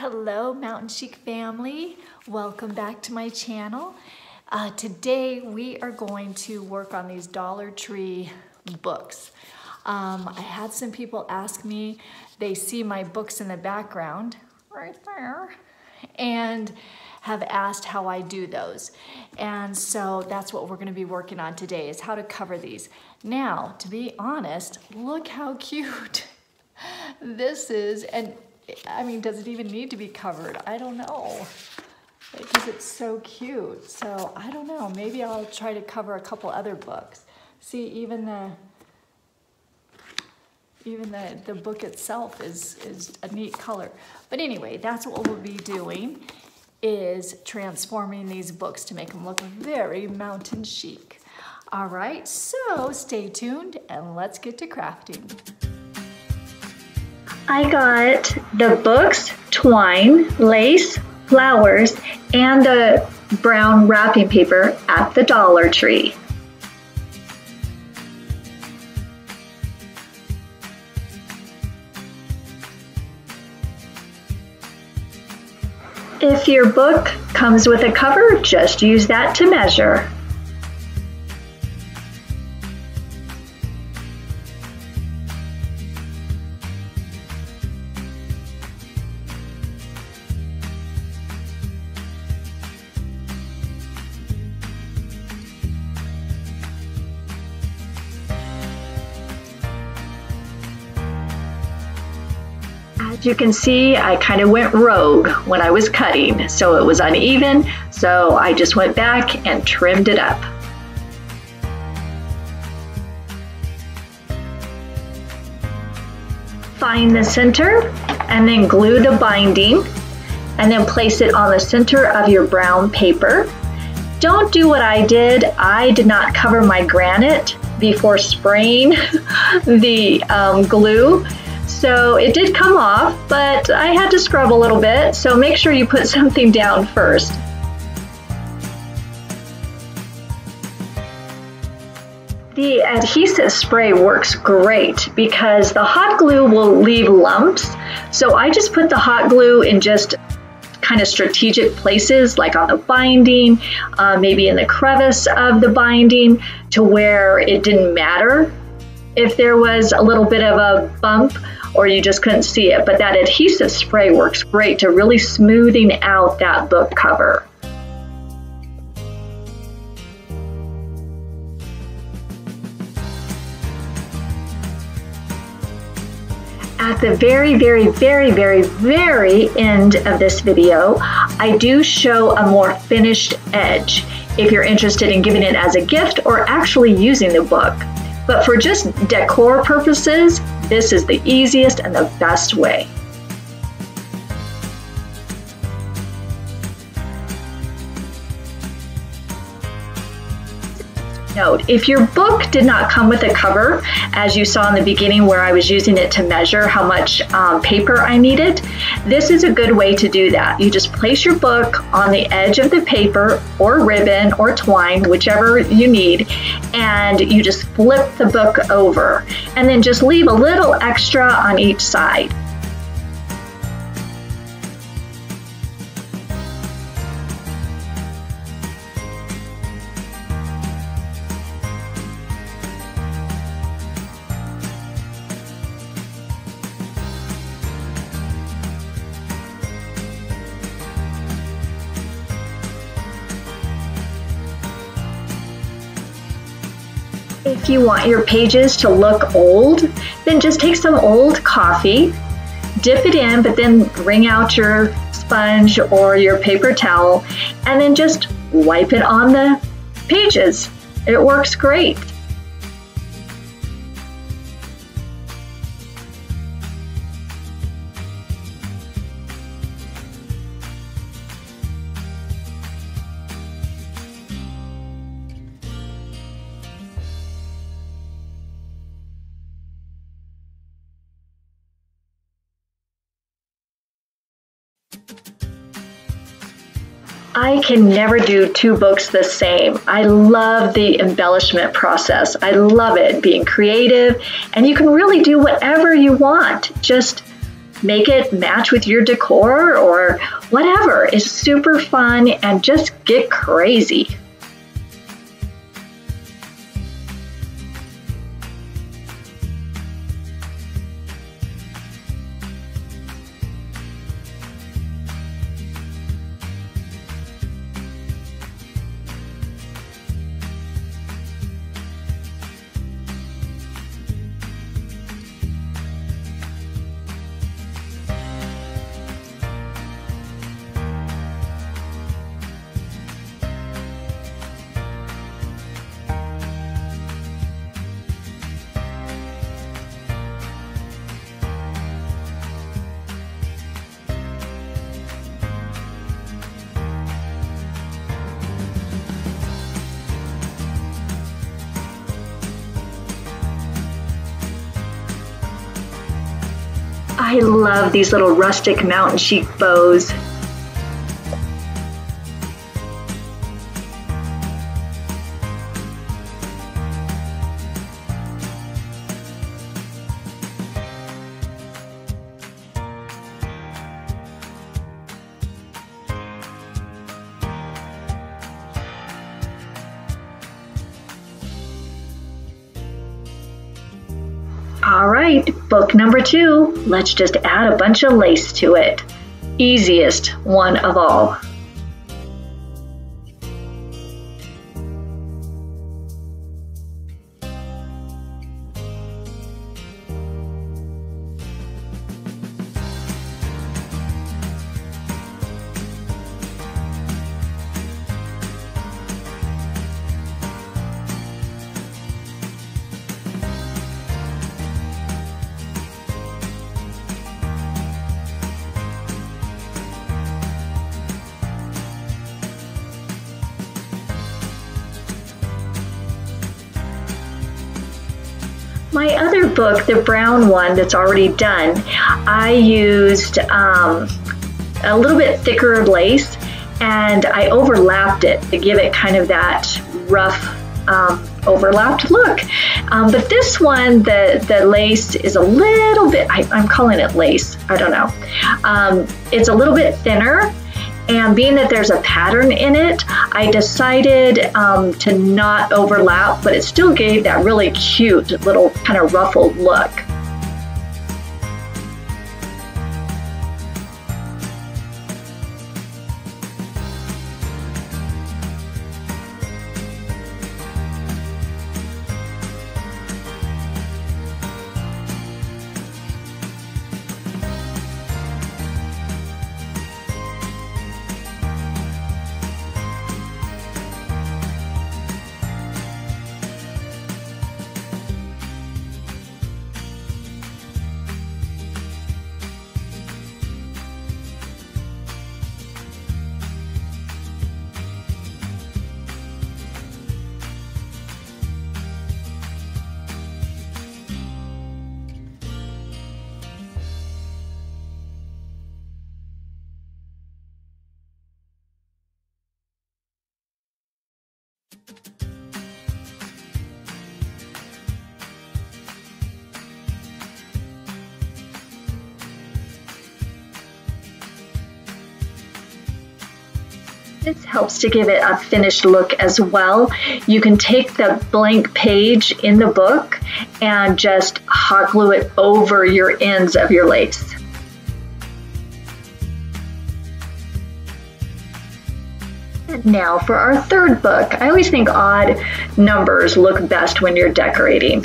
Hello Mountain Chic family, welcome back to my channel. Today we are going to work on these Dollar Tree books. I had some people ask me, they see my books in the background right there and have asked how I do those. And so that's what we're going to be working on today, is how to cover these. Now, to be honest, look how cute this is. And I mean, does it even need to be covered? I don't know, because it's so cute. So I don't know, maybe I'll try to cover a couple other books. See, even the book itself is a neat color. But anyway, that's what we'll be doing, is transforming these books to make them look very mountain chic. All right, so stay tuned and let's get to crafting. I got the books, twine, lace, flowers, and the brown wrapping paper at the Dollar Tree. If your book comes with a cover, just use that to measure. As you can see, I kind of went rogue when I was cutting, so it was uneven, so I just went back and trimmed it up. Find the center and then glue the binding and then place it on the center of your brown paper. Don't do what I did. I did not cover my granite before spraying the glue. So it did come off, but I had to scrub a little bit, so make sure you put something down first. The adhesive spray works great because the hot glue will leave lumps, so I just put the hot glue in just kind of strategic places, like on the binding, maybe in the crevice of the binding, to where it didn't matter if there was a little bit of a bump or you just couldn't see it. But that adhesive spray works great to really smoothing out that book cover. At the very end of this video, I do show a more finished edge if you're interested in giving it as a gift or actually using the book. But for just decor purposes, this is the easiest and the best way. Note, if your book did not come with a cover, as you saw in the beginning where I was using it to measure how much paper I needed, this is a good way to do that. You just place your book on the edge of the paper or ribbon or twine, whichever you need, and you just flip the book over and then just leave a little extra on each side. If you want your pages to look old, then just take some old coffee, dip it in, but then wring out your sponge or your paper towel, and then just wipe it on the pages. It works great. I can never do two books the same. I love the embellishment process. I love it, being creative, and you can really do whatever you want. Just make it match with your decor or whatever. It's super fun and just get crazy. I love these little rustic mountain chic bows. All right, book number 2. Let's just add a bunch of lace to it. Easiest one of all. My other book, the brown one that's already done, I used a little bit thicker lace and I overlapped it to give it kind of that rough overlapped look. But this one, the lace is a little bit, I'm calling it lace, I don't know. It's a little bit thinner. And being that there's a pattern in it, I decided to not overlap, but it still gave that really cute little kind of ruffled look. This helps to give it a finished look as well. You can take the blank page in the book and just hot glue it over your ends of your lace. Now for our third book, I always think odd numbers look best when you're decorating.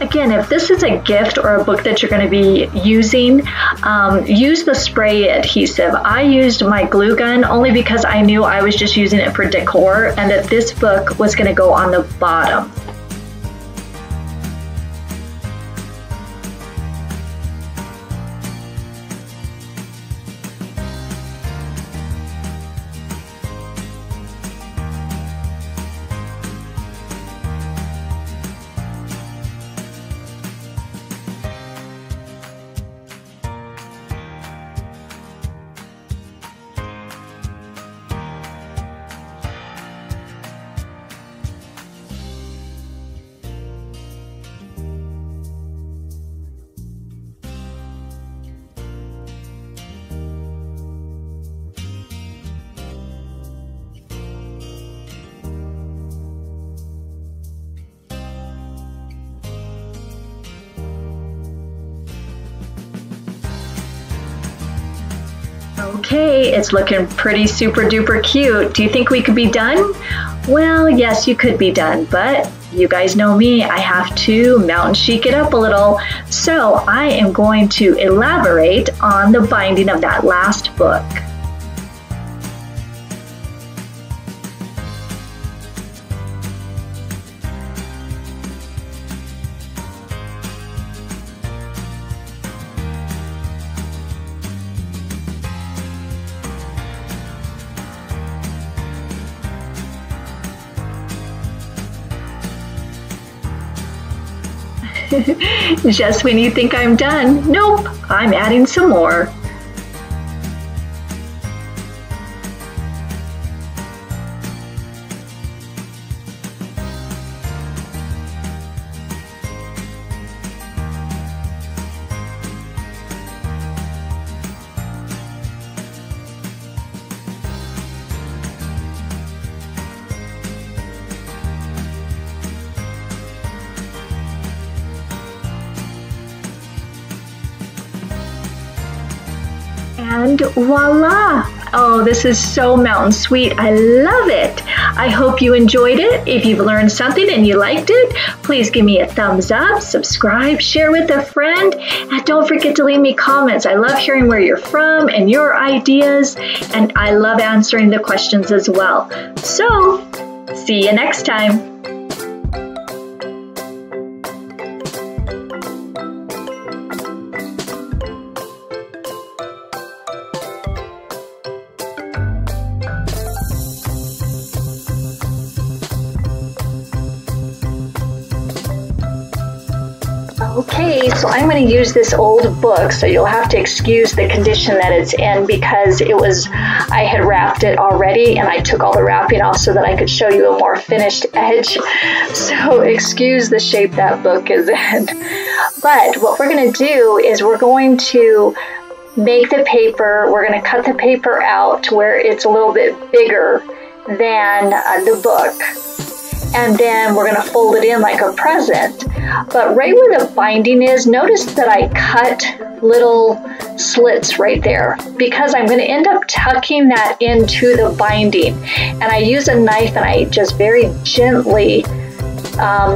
Again, if this is a gift or a book that you're going to be using, use the spray adhesive. I used my glue gun only because I knew I was just using it for decor and that this book was going to go on the bottom. Okay, it's looking pretty super duper cute. Do you think we could be done? Well, yes, you could be done, but you guys know me, I have to mountain chic it up a little. So I am going to elaborate on the binding of that last book. Just when you think I'm done, nope, I'm adding some more. And voila! Oh, this is so mountain sweet. I love it. I hope you enjoyed it. If you've learned something and you liked it, please give me a thumbs up, subscribe, share with a friend, and don't forget to leave me comments. I love hearing where you're from and your ideas, and I love answering the questions as well. So, see you next time. Okay, so I'm going to use this old book, so you'll have to excuse the condition that it's in because I had wrapped it already and I took all the wrapping off so that I could show you a more finished edge. So excuse the shape that book is in. But what we're going to do is we're going to make the paper, we're going to cut the paper out to where it's a little bit bigger than the book. And then we're going to fold it in like a present. But right where the binding is, notice that I cut little slits right there because I'm going to end up tucking that into the binding. And I use a knife and I just very gently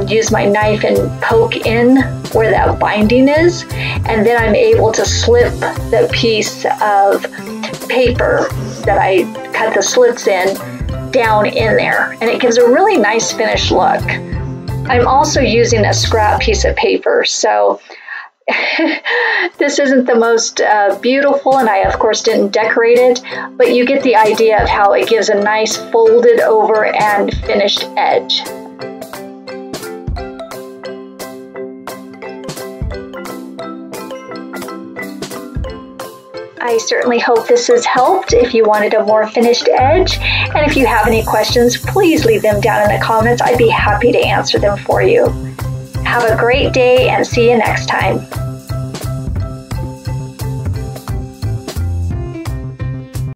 use my knife and poke in where that binding is. And then I'm able to slip the piece of paper that I cut the slits in down in there, and it gives a really nice finished look. I'm also using a scrap piece of paper, so this isn't the most beautiful, and I of course didn't decorate it, but you get the idea of how it gives a nice folded over and finished edge. I certainly hope this has helped if you wanted a more finished edge. And if you have any questions, please leave them down in the comments. I'd be happy to answer them for you. Have a great day and see you next time.